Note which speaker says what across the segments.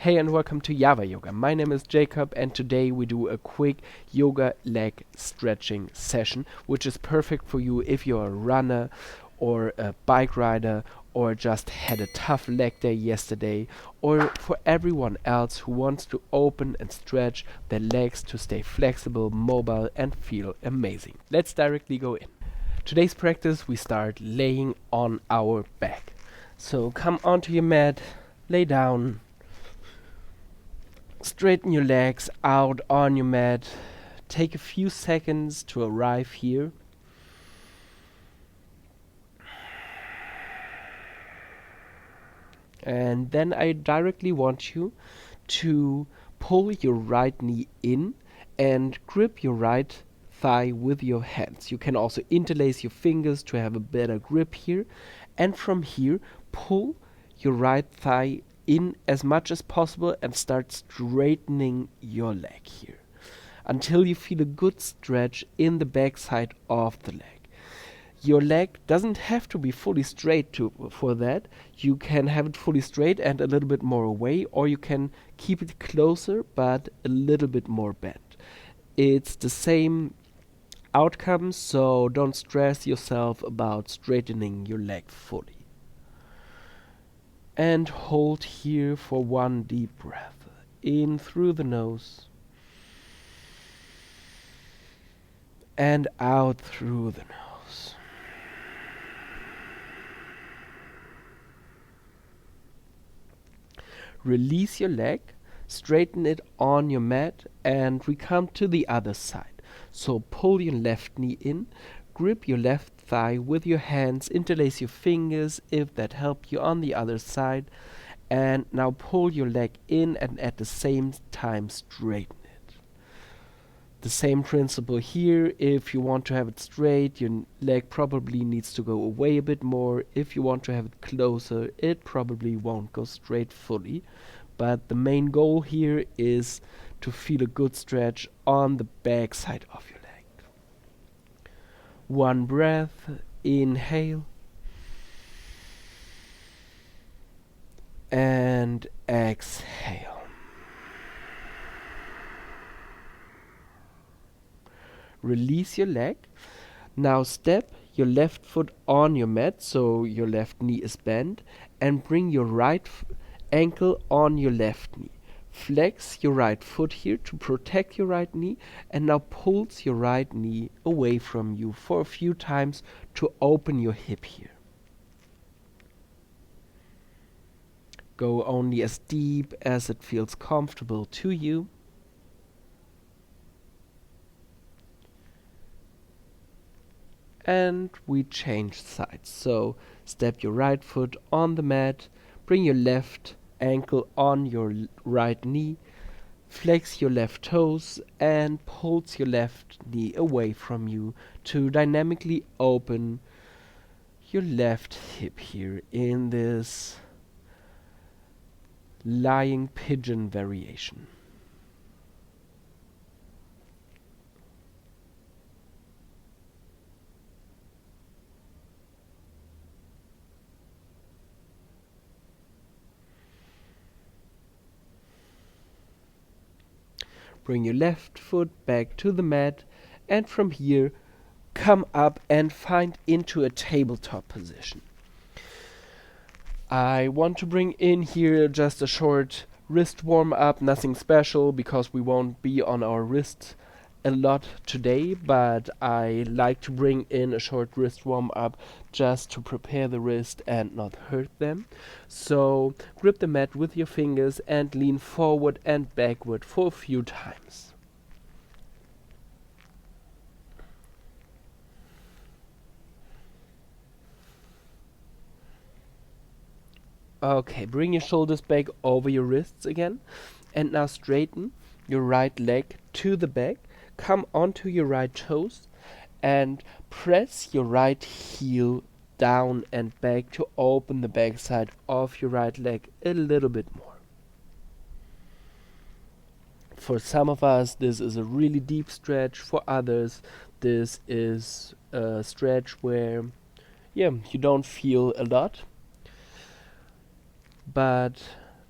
Speaker 1: Hey and welcome to Java Yoga. My name is Jacob and today we do a quick yoga leg stretching session, which is perfect for you if you're a runner or a bike rider or just had a tough leg day yesterday, or for everyone else who wants to open and stretch their legs to stay flexible, mobile and feel amazing. Let's directly go in. Today's practice we start laying on our back. So come onto your mat, lay down. Straighten your legs out on your mat. Take a few seconds to arrive here. And then I directly want you to pull your right knee in and grip your right thigh with your hands. You can also interlace your fingers to have a better grip here. And from here, pull your right thigh in as much as possible and start straightening your leg here until you feel a good stretch in the back side of the leg. Your leg doesn't have to be fully straight for that. You can have it fully straight and a little bit more away, or you can keep it closer but a little bit more bent. It's the same outcome, so don't stress yourself about straightening your leg fully. And hold here for one deep breath. In through the nose. And out through the nose. Release your leg, straighten it on your mat, and we come to the other side. So pull your left knee in, grip your left thigh with your hands, interlace your fingers if that helps you on the other side, and now pull your leg in and at the same time straighten it. The same principle here. If you want to have it straight, your leg probably needs to go away a bit more. If you want to have it closer, it probably won't go straight fully. But the main goal here is to feel a good stretch on the back side of your leg. One breath, inhale, and exhale. Release your leg. Now step your left foot on your mat, so your left knee is bent, and bring your right ankle on your left knee. Flex your right foot here to protect your right knee, and now pulse your right knee away from you for a few times to open your hip here. Go only as deep as it feels comfortable to you. And we change sides. So step your right foot on the mat, bring your left ankle on your right knee, flex your left toes and pulse your left knee away from you to dynamically open your left hip here in this lying pigeon variation. Bring your left foot back to the mat, and from here come up and find into a tabletop position. I want to bring in here just a short wrist warm up, nothing special because we won't be on our wrists a lot today, but I like to bring in a short wrist warm up just to prepare the wrist and not hurt them. So grip the mat with your fingers and lean forward and backward for a few times. Okay, bring your shoulders back over your wrists again, and now straighten your right leg to the back. Come onto your right toes and press your right heel down and back to open the back side of your right leg a little bit more. For some of us, this is a really deep stretch. For others, this is a stretch where, you don't feel a lot. But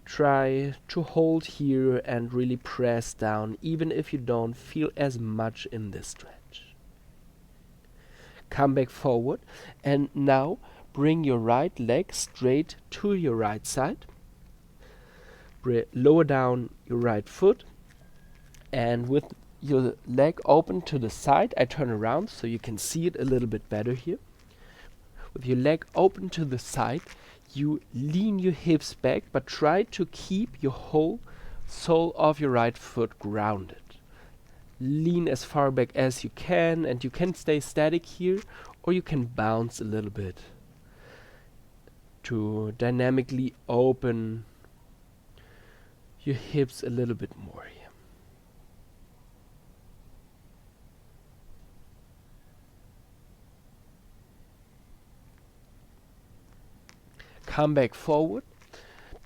Speaker 1: try to hold here and really press down, even if you don't feel as much in this stretch. Come back forward, and now bring your right leg straight to your right side. Lower down your right foot, and with your leg open to the side, I turn around so you can see it a little bit better here. With your leg open to the side, you lean your hips back, but try to keep your whole sole of your right foot grounded. Lean as far back as you can, and you can stay static here, or you can bounce a little bit to dynamically open your hips a little bit more here. Come back forward,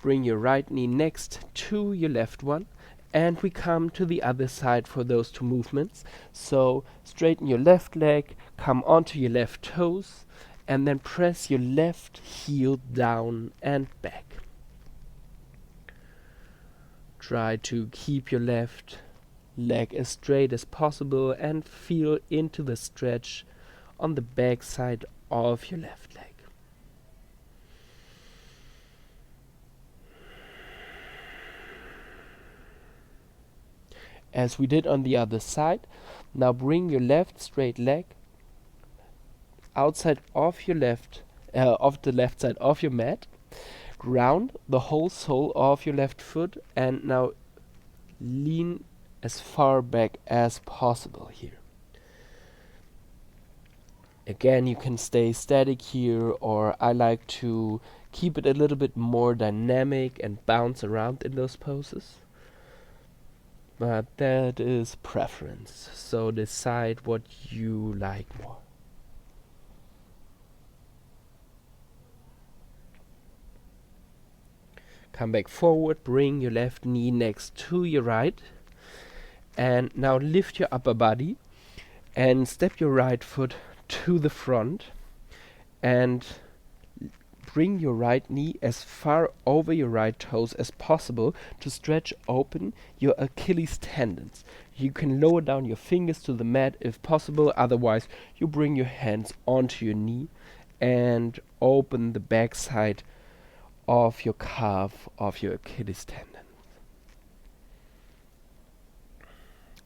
Speaker 1: bring your right knee next to your left one, and we come to the other side for those two movements. So straighten your left leg, come onto your left toes, and then press your left heel down and back. Try to keep your left leg as straight as possible and feel into the stretch on the back side of your left leg. As we did on the other side, now bring your left straight leg outside of your of the left side of your mat. Ground the whole sole of your left foot, and now lean as far back as possible here. Again, you can stay static here, or I like to keep it a little bit more dynamic and bounce around in those poses. But that is preference, so decide what you like more. Come back forward, bring your left knee next to your right, and now lift your upper body and step your right foot to the front and bring your right knee as far over your right toes as possible to stretch open your Achilles tendons. You can lower down your fingers to the mat if possible, otherwise you bring your hands onto your knee and open the back side of your calf of your Achilles tendon.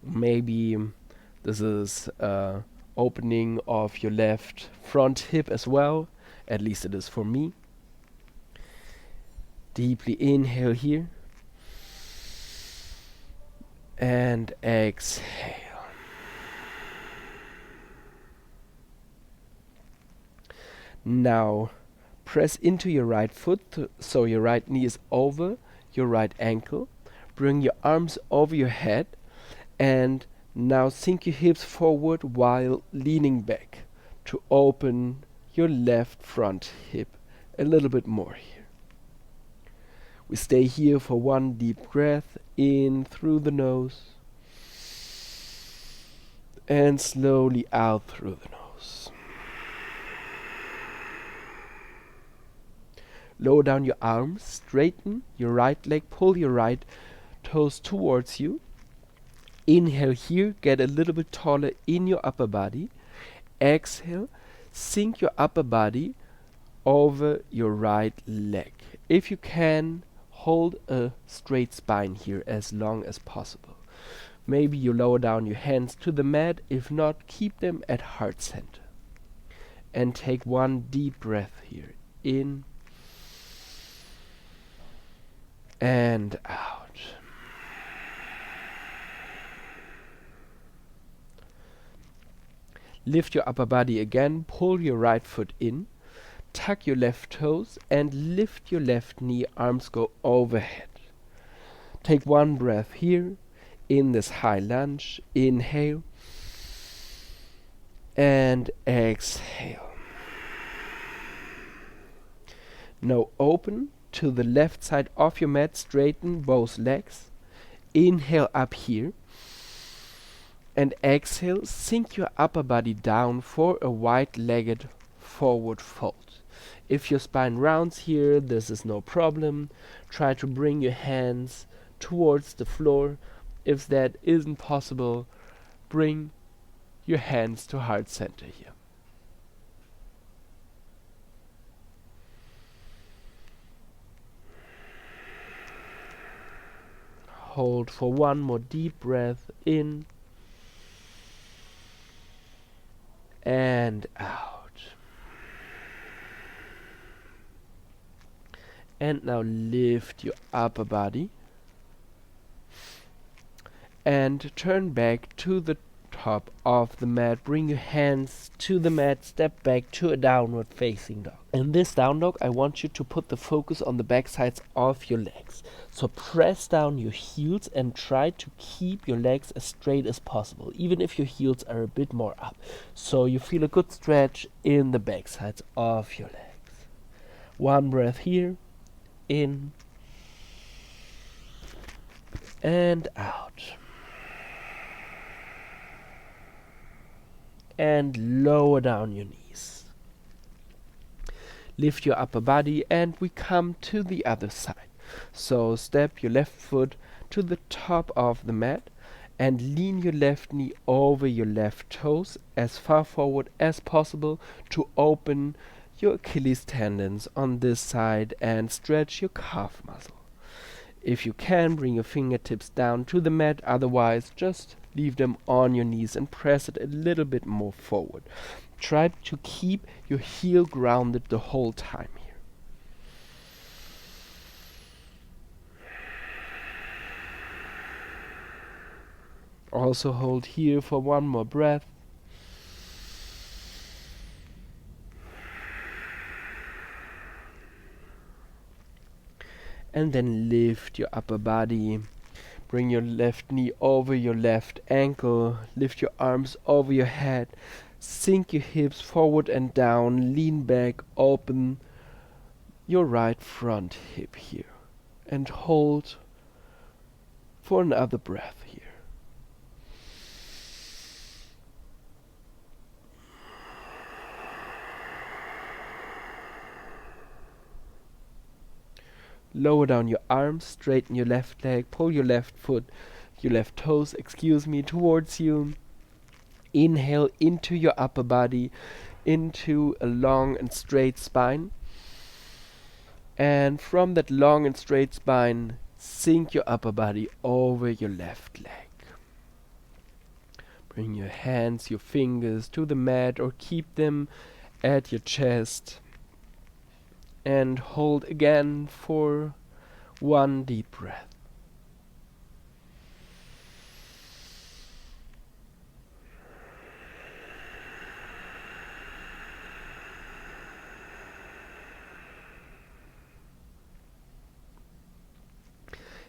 Speaker 1: Maybe this is opening of your left front hip as well. At least it is for me. Deeply inhale here. And exhale. Now press into your right foot so your right knee is over your right ankle. Bring your arms over your head and now sink your hips forward while leaning back to open your left front hip a little bit more here. We stay here for one deep breath in through the nose and slowly out through the nose. Lower down your arms, straighten your right leg, pull your right toes towards you. Inhale here, get a little bit taller in your upper body. Exhale, sink your upper body over your right leg. If you can, hold a straight spine here as long as possible. Maybe you lower down your hands to the mat. If not, keep them at heart center. And take one deep breath here. In and out. Lift your upper body again, pull your right foot in, tuck your left toes and lift your left knee, arms go overhead. Take one breath here in this high lunge. Inhale and exhale. Now open to the left side of your mat, straighten both legs. Inhale up here. And exhale, sink your upper body down for a wide-legged forward fold. If your spine rounds here, this is no problem. Try to bring your hands towards the floor. If that isn't possible, bring your hands to heart center here. Hold for one more deep breath in and out. And now lift your upper body and turn back to the top of the mat. Bring your hands to the mat, step back to a downward facing dog. In this down dog, I want you to put the focus on the back sides of your legs. So press down your heels and try to keep your legs as straight as possible, even if your heels are a bit more up. So you feel a good stretch in the back sides of your legs. One breath here, in and out. And lower down your knees. Lift your upper body and we come to the other side. So step your left foot to the top of the mat and lean your left knee over your left toes as far forward as possible to open your Achilles tendons on this side and stretch your calf muscle. If you can, bring your fingertips down to the mat, otherwise just leave them on your knees and press it a little bit more forward. Try to keep your heel grounded the whole time here. Also hold here for one more breath. And then lift your upper body. Bring your left knee over your left ankle. Lift your arms over your head. Sink your hips forward and down. Lean back. Open your right front hip here. And hold for another breath here. Lower down your arms, straighten your left leg, pull your left foot, your left toes, towards you. Inhale into your upper body, into a long and straight spine. And from that long and straight spine, sink your upper body over your left leg. Bring your hands, your fingers to the mat or keep them at your chest. And hold again for one deep breath.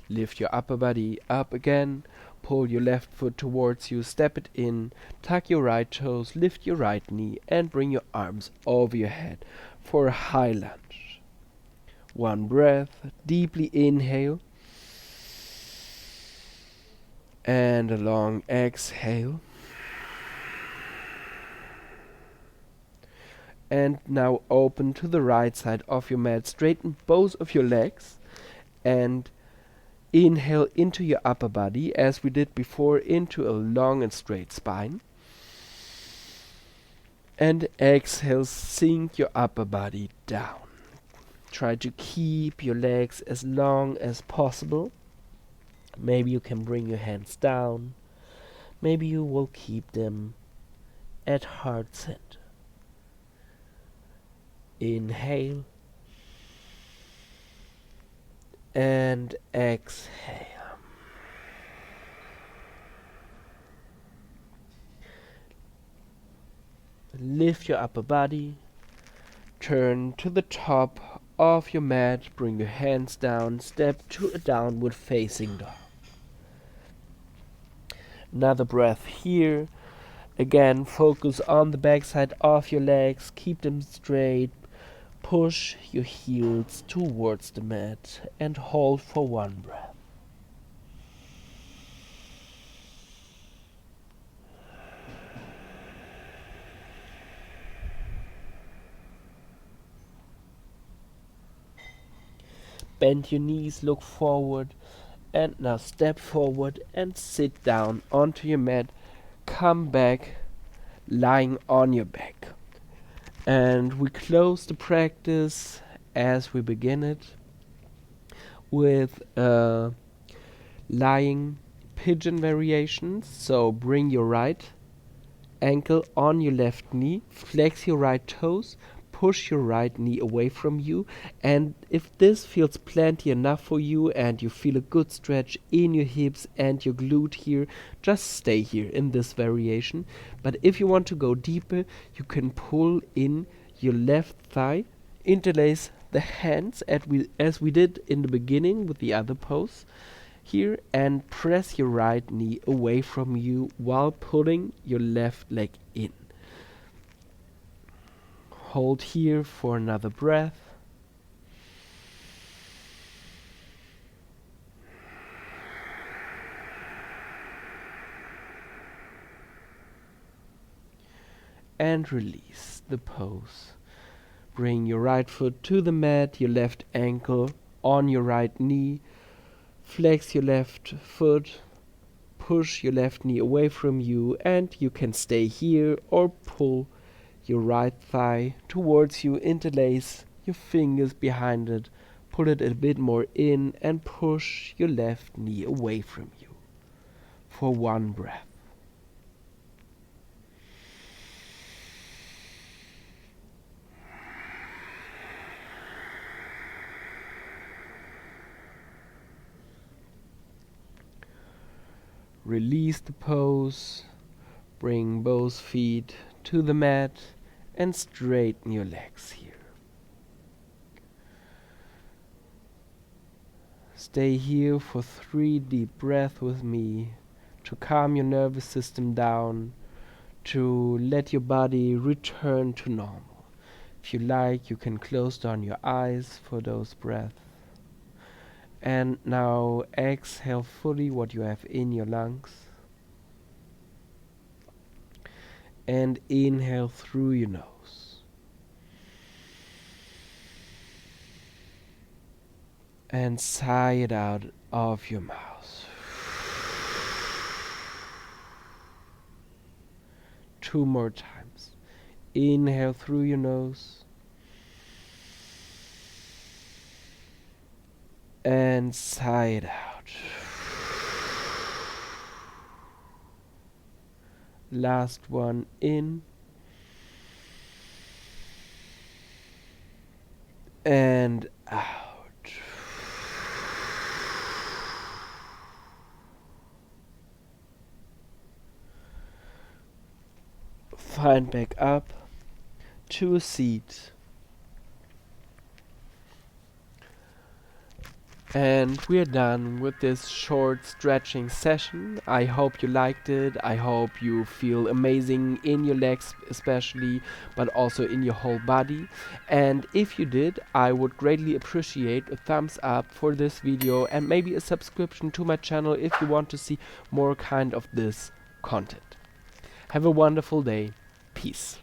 Speaker 1: Lift your upper body up again. Pull your left foot towards you, step it in, tuck your right toes, lift your right knee, and bring your arms over your head for a high lunge. One breath, deeply inhale, and a long exhale. And now open to the right side of your mat, straighten both of your legs, and inhale into your upper body, as we did before, into a long and straight spine. And exhale, sink your upper body down. Try to keep your legs as long as possible. Maybe you can bring your hands down. Maybe you will keep them at heart center. Inhale. And exhale. Lift your upper body. Turn to the top of your mat. Bring your hands down. Step to a downward facing dog. Another breath here. Again, focus on the backside of your legs. Keep them straight. Push your heels towards the mat and hold for one breath. Bend your knees, look forward, and now step forward and sit down onto your mat. Come back lying on your back. And we close the practice as we begin it with lying pigeon variations. So bring your right ankle on your left knee, flex your right toes, push your right knee away from you, and if this feels plenty enough for you and you feel a good stretch in your hips and your glute here, just stay here in this variation. But if you want to go deeper, you can pull in your left thigh, interlace the hands as we did in the beginning with the other pose here, and press your right knee away from you while pulling your left leg in. Hold here for another breath. And release the pose. Bring your right foot to the mat, your left ankle on your right knee. Flex your left foot, push your left knee away from you, and you can stay here or pull your right thigh towards you, interlace your fingers behind it, pull it a bit more in, and push your left knee away from you for one breath. Release the pose, bring both feet to the mat, and straighten your legs here. Stay here for 3 deep breaths with me to calm your nervous system down, to let your body return to normal. If you like, you can close down your eyes for those breaths. And now exhale fully what you have in your lungs. And inhale through your nose. And sigh it out of your mouth. 2 more times. Inhale through your nose. And sigh it out. Last one in. And out. Find back up to a seat. And we are done with this short stretching session. I hope you liked it. I hope you feel amazing in your legs especially, but also in your whole body. And if you did, I would greatly appreciate a thumbs up for this video and maybe a subscription to my channel if you want to see more kind of this content. Have a wonderful day. Peace.